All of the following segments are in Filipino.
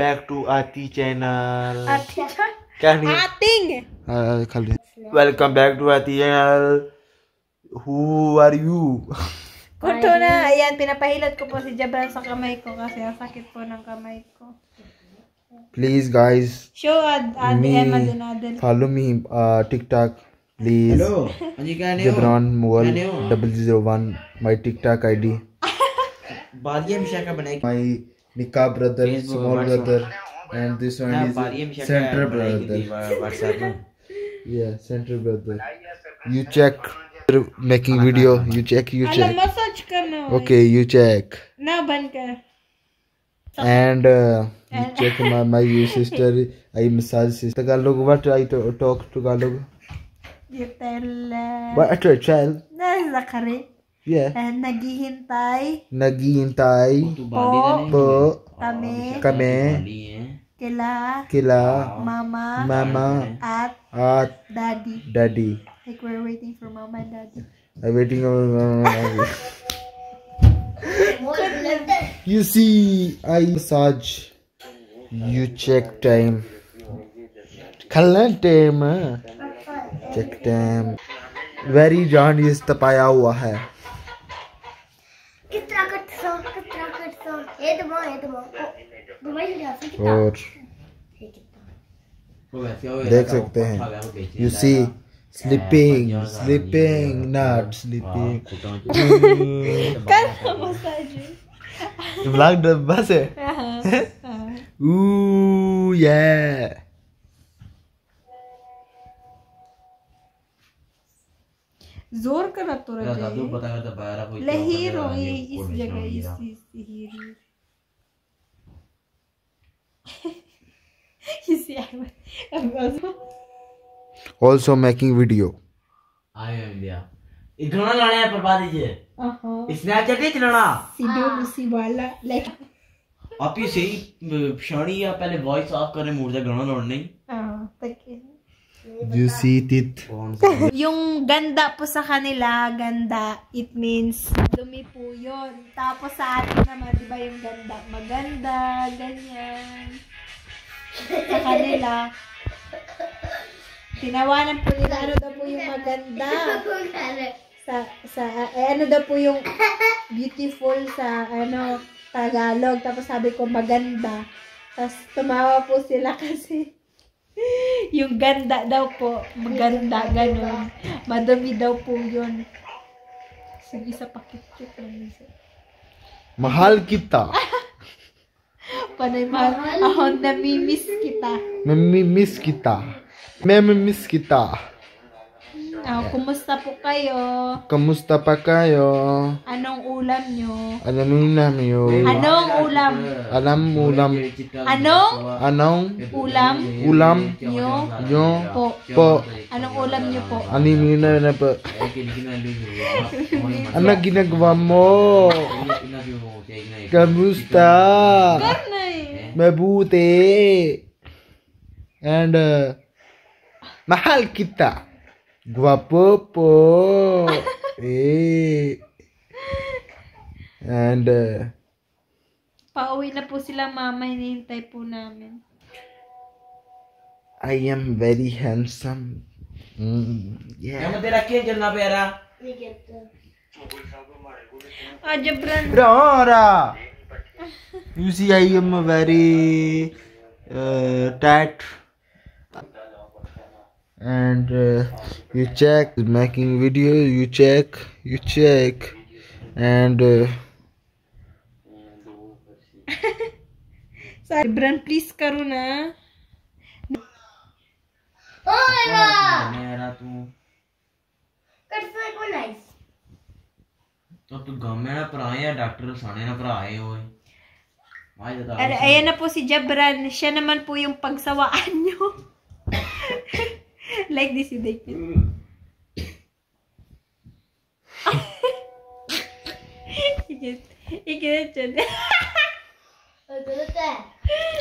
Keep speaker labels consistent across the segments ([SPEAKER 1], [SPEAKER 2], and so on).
[SPEAKER 1] back to Ati channel.
[SPEAKER 2] Ati
[SPEAKER 1] क्या नहीं?
[SPEAKER 2] Ating.
[SPEAKER 1] Welcome back to Ati channel. Who are you?
[SPEAKER 2] Kuto na. Ayan, pinapahilot ko po si Jabran sa kamay ko kasi ang sakit po ng kamay ko.
[SPEAKER 1] Please guys,
[SPEAKER 2] Show Adel.
[SPEAKER 1] follow me TikTok. Please.
[SPEAKER 3] Hello.
[SPEAKER 1] Jabran Mughal 001 my TikTok ID. My Nika brother, small brother, and this one is center brother. Yeah, center brother. You check making video. You check.
[SPEAKER 2] Alam, massage ka na.
[SPEAKER 1] Okay, you check.
[SPEAKER 2] Naban ka.
[SPEAKER 1] And you check my sister. I massage sister. Tagalog. What I talk Tagalog?
[SPEAKER 2] You tell.
[SPEAKER 1] What a child.
[SPEAKER 2] Nasa ka rin.
[SPEAKER 1] Yeah.
[SPEAKER 2] Naghihintay.
[SPEAKER 1] Po. Kami. Kila. Mama. At. Daddy.
[SPEAKER 2] Like we're waiting for mama and daddy.
[SPEAKER 1] I'm waiting on. You see, I massage. You check time. Kalan time. Check time. Very jaundice तपाया हुआ है. और देख सकते हैं. You see, sleeping, not sleeping.
[SPEAKER 2] Kala massage.
[SPEAKER 1] Vlog बस है. Ooh yeah.
[SPEAKER 2] जोर करा तो लहीरो इस जगह इस हीरो.
[SPEAKER 1] Also making video.
[SPEAKER 3] गाना लाने हैं पर बात दीजिए. स्नैपचैट ही चलाना.
[SPEAKER 2] सीधे वाला लाइक.
[SPEAKER 3] आप ये सही शानी या पहले वॉइस ऑफ करें मूड से गाना लाने नहीं.
[SPEAKER 1] You see it.
[SPEAKER 2] Yung ganda po sa kanila, ganda, it means dumi po yun. Tapos sa atin naman, di ba yung ganda? Maganda, ganyan. Sa kanila, tinawanan po nila, ano daw po yung maganda. Ano daw po yung beautiful sa, Tagalog. Tapos sabi ko, maganda. Tapos tumawa po sila kasi yung ganda daw po, maganda, ganun. Madumi daw po yun. Sige, sa pakit-kit lang.
[SPEAKER 1] Mahal kita.
[SPEAKER 2] Panay mahal. Ako namimiss kita.
[SPEAKER 1] Mamimiss kita. Mamimiss kita.
[SPEAKER 2] Kumusta po kayo?
[SPEAKER 1] Kamusta pa kayo?
[SPEAKER 2] Anong ulam nyo?
[SPEAKER 1] Anong ulam nyo?
[SPEAKER 2] Anong ulam?
[SPEAKER 1] Ulam. Anong
[SPEAKER 2] ulam
[SPEAKER 1] nyo?
[SPEAKER 2] Po. Anong ulam nyo po?
[SPEAKER 1] Anong na po? Ano ginagawa mo? Kamusta? Mabuti. And mahal kita. Guwapo po. And
[SPEAKER 2] pauwi na po sila, mama. Hinihintay po namin.
[SPEAKER 1] I am very handsome. Yeah.
[SPEAKER 2] Jabran.
[SPEAKER 1] Rora. You see, I am very tat. And you check making video. You check. And
[SPEAKER 2] Jabran, please करो ना.
[SPEAKER 3] तो गमे ना भरा या डॉक्टर साने ना भरा है ओए.
[SPEAKER 2] Ayan na po si Jabran. Siya naman po yung pagsawaan nyo. Like this, you take it.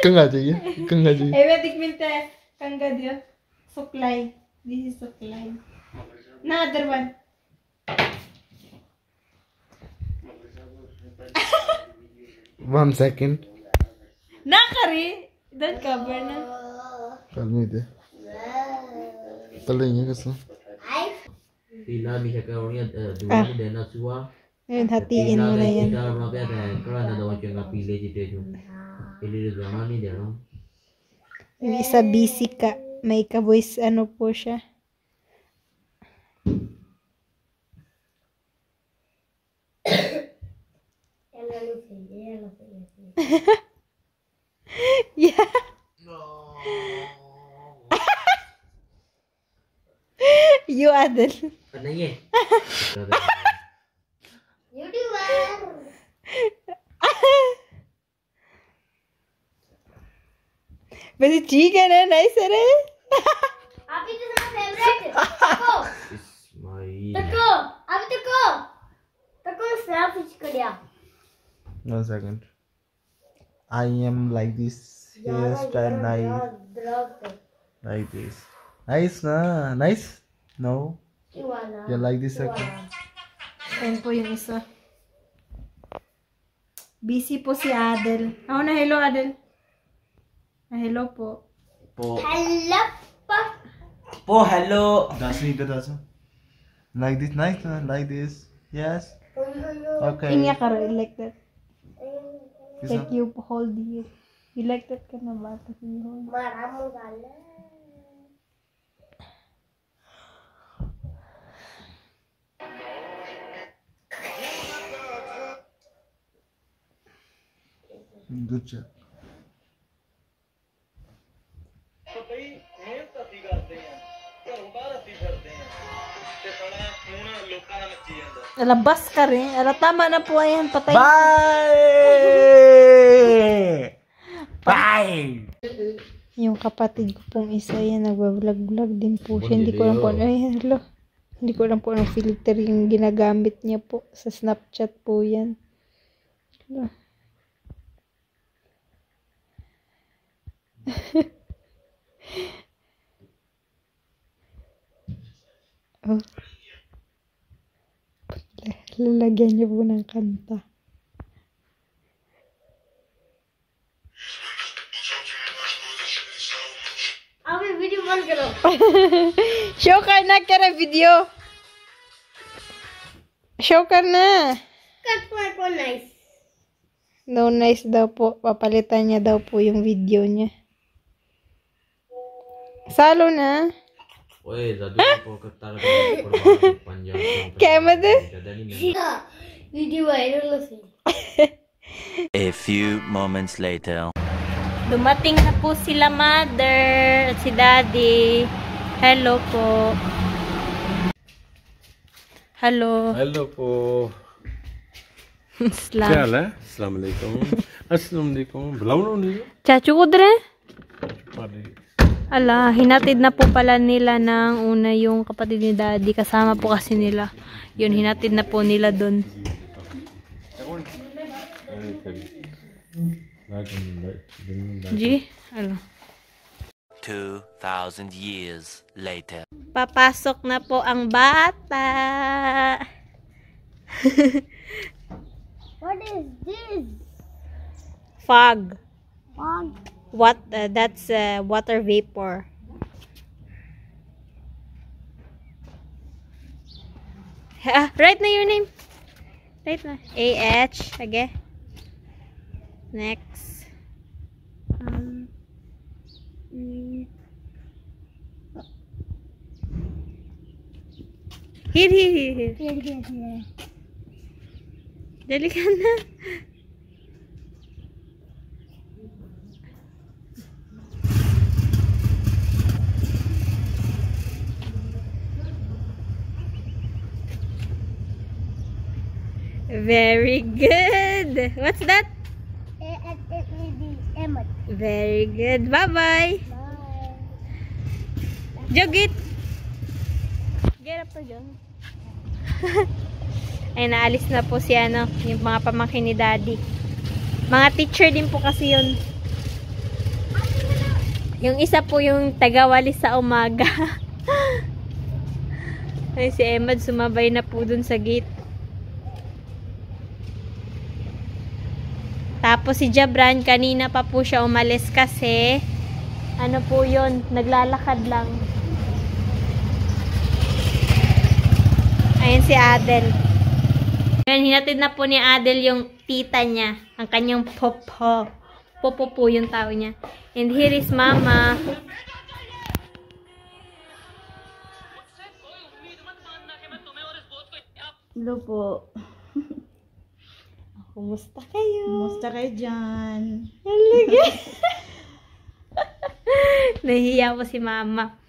[SPEAKER 1] कंगा चाहिए.
[SPEAKER 2] Ewetik minte. Kanga diyo. Supply. This is supply. Another one.
[SPEAKER 1] One second.
[SPEAKER 2] Nakari. Don't cover na.
[SPEAKER 1] Kalmide. Talingnya kasi.
[SPEAKER 3] Pila bisa kau ni dua ni dana suah.
[SPEAKER 2] Ayun, hatiin mo na yan.
[SPEAKER 3] Kita berapa ada? Kalau ada orang cakap pilih je tu. Pilih di zona ni dia no.
[SPEAKER 2] Yung isa busy ka. May ka-voice ano po siya. Yeah. You Adel.
[SPEAKER 3] Ada ye.
[SPEAKER 2] वैसे ठीक है ना नाइस है रे
[SPEAKER 4] आप ही तो मेरा फेवरेट तको
[SPEAKER 3] Ismail.
[SPEAKER 4] तको अब तको स्नैप खींच कर दिया
[SPEAKER 1] 1 second. I am like this hairstyle like this. Nice na? Nice? No? You like this second?
[SPEAKER 2] Ayan po yung isa. Busy po si Adel. Ako na hello Adel. Hello po.
[SPEAKER 4] Hello
[SPEAKER 3] Po hello.
[SPEAKER 1] That's it, that's it. Like this, nice na? Like this. Yes. Okay.
[SPEAKER 2] Tingnan ka rin, like that.
[SPEAKER 1] This
[SPEAKER 2] Like
[SPEAKER 1] one?
[SPEAKER 2] you hold it. You like that ka na ba? Tapos you hold.
[SPEAKER 4] मारा मुगाला
[SPEAKER 1] Good job.
[SPEAKER 2] Labas ka rin. Ala, tama na po ayan. Patay.
[SPEAKER 1] Bye! Bye!
[SPEAKER 2] Yung kapatid ko pong isa yan. Nagbablog-vlog din po siya. Hindi ko lang po. Ay, hello. Hindi ko lang po anong filter yung ginagamit niya po. Sa Snapchat po yan. Hello. Oh. Lalagyan niyo po ng kanta.
[SPEAKER 4] अभी वीडियो बंद करो
[SPEAKER 2] शो करना क्या रहा video show करना
[SPEAKER 4] कट को nice
[SPEAKER 2] no nice daw po papalitan niya daw po yung video niya salo na
[SPEAKER 3] Oye, dah dua po kata lagi panjang.
[SPEAKER 2] kaya mo din
[SPEAKER 4] video viral हो
[SPEAKER 5] A few moments later.
[SPEAKER 2] dumating na po sila mother at si daddy hello po hello
[SPEAKER 6] hello को क्या
[SPEAKER 2] Islam
[SPEAKER 6] हाल है अस्सलाम वालेकुम अस्सलाम वालेकुम बुलाओ नहीं
[SPEAKER 2] chachu ko dre
[SPEAKER 6] अरे
[SPEAKER 2] ala hinatid na po pala nila ng una yung kapatid ni daddy kasama po kasi nila yun hinatid na po nila doon G ano
[SPEAKER 5] 2,000 years later.
[SPEAKER 2] papasok na po ang bata
[SPEAKER 4] What is this?
[SPEAKER 2] fog
[SPEAKER 4] Fog.
[SPEAKER 2] what that's water vapor write na your name write na AH okay next here
[SPEAKER 4] Here.
[SPEAKER 2] dali ka na very good what's that very good bye bye Jogit get up John ay naalis na po si ano yung mga pamangkin ni daddy mga teacher din po kasi yun yung isa po yung tagawali sa umaga ay si Emad sumabay na po dun sa gate Tapos si Jabran, kanina pa po siya umalis kasi, ano po yun, naglalakad lang. Ayan si Adel. Ayan, hinatid na po ni Adel yung tita niya, ang kanyang popo. Popo po yung tao niya. And here is Mama.
[SPEAKER 7] Hello po.
[SPEAKER 2] Kumusta kayo?
[SPEAKER 7] Kumusta kayo dyan?
[SPEAKER 2] Halaga. Nahihiya po si Mama.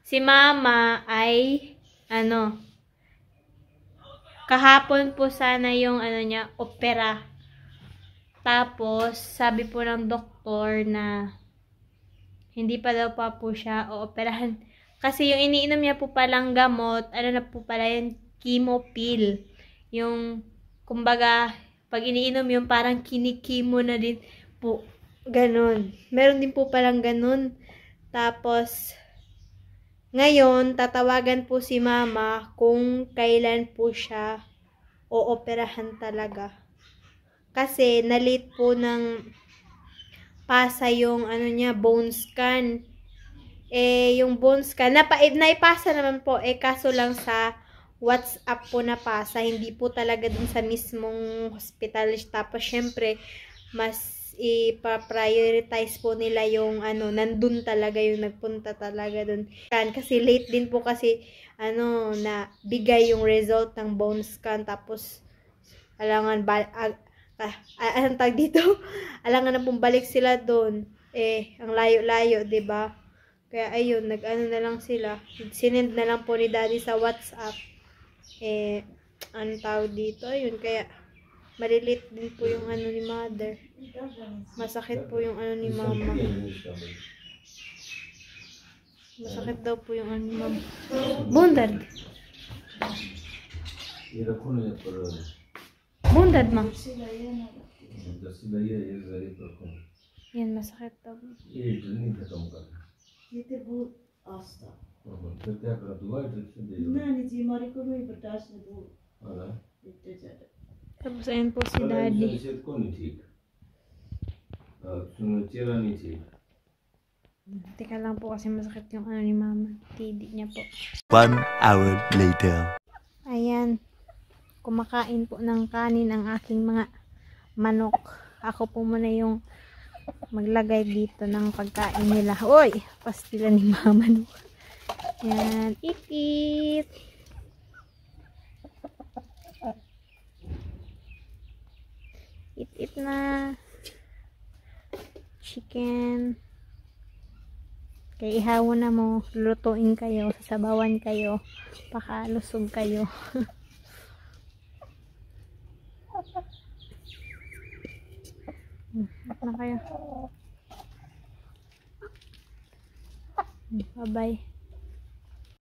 [SPEAKER 2] Si Mama ay, kahapon po sana yung, niya, opera. Tapos, sabi po ng doktor na hindi pa daw pa po siya ooperahan. Kasi yung iniinom niya po palang gamot, na po pala yung chemo pill. Yung, kumbaga, pag iniinom yung parang kinikimo na din po. Ganon. Meron din po palang ganon. Tapos, ngayon, tatawagan po si Mama kung kailan po siya ooperahan talaga. Kasi, na-late po ng pasa yung, niya, bone scan. Yung bone scan, naipasa naman po, kaso lang sa WhatsApp po na pasa, hindi po talaga dun sa mismong hospital. Tapos, syempre, mas ipa-prioritize po nila yung, nandun talaga, yung nagpunta talaga dun. Kasi late din po kasi, na bigay yung result ng bone scan. Tapos, alangan, anong tag dito? Alangan na pong balik sila dun. Ang layo-layo, diba? Kaya, ayun, na lang sila. Sinend na lang po ni Daddy sa WhatsApp. Anong tawag dito? Ayun, kaya malilit din po yung ni Mother. Masakit po yung ni Mama. Masakit daw po yung ni Mama. Bundad. Bundad, Ma. Yan, masakit daw. Tapos ayan po si Daddy. Teka lang po kasi masakit yung ni Mama. Tidi niya po.
[SPEAKER 5] 1 hour later.
[SPEAKER 2] Ayan. Kumakain po ng kanin ang aking mga manok. Ako po muna yung maglagay dito ng pagkain nila. Uy! Pastila ni Mama. Yan. Eat. Eat na. Chicken. Kaya ihawon na mo. Lutuin kayo. Sasabawan kayo. Pakalusog kayo. Na kayo. Bye-bye.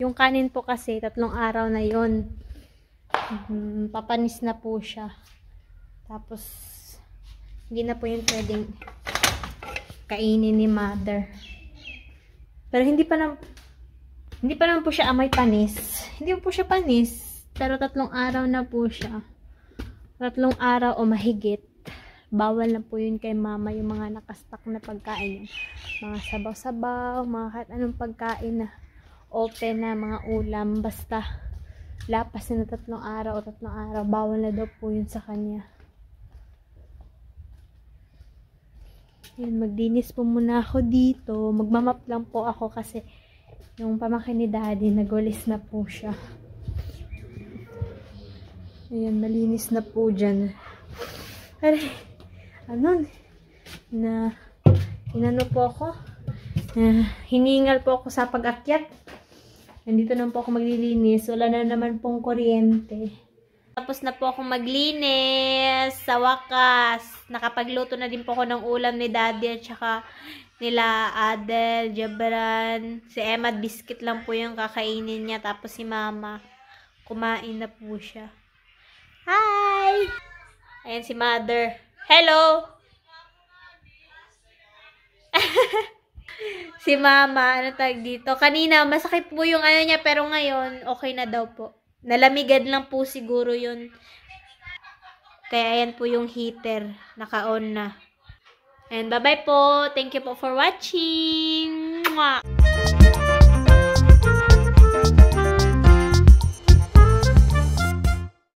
[SPEAKER 2] Yung kanin po kasi, 3 araw na yon. Papanis na po siya. Tapos, hindi na po yung pwedeng kainin ni Mother. Pero hindi pa naman po siya amoy panis. Hindi po siya panis. Pero 3 araw na po siya. 3 araw o mahigit. Bawal na po yun kay Mama yung mga nakastock na pagkain. Mga sabaw-sabaw, mga kahit anong pagkain na open na mga ulam. Basta lapas na 3 araw o 3 araw. Bawal na daw po yun sa kanya. Yun, magdinis po muna ako dito. Magmamap lang po ako kasi yung pamangkin ni Daddy, nagulis na po siya. Ayan, malinis na po dyan. Aray, inano po ako. Hiningal po ako sa pag-akyat. Nandito na po ako maglilinis. Wala na naman pong kuryente. Tapos na po ako maglinis. Sa wakas, nakapagluto na din po ako ng ulam ni Daddy at saka nila Adel, Jabran. Si Emma, biscuit lang po yung kakainin niya. Tapos si Mama, kumain na po siya. Hi! Ayan si Mother. Hello! Si Mama, ano tag dito? Kanina, masakit po yung niya, pero ngayon, okay na daw po. Nalamigan lang po siguro yun. Kaya ayan po yung heater. Naka-on na. And bye-bye po. Thank you po for watching. Mwah!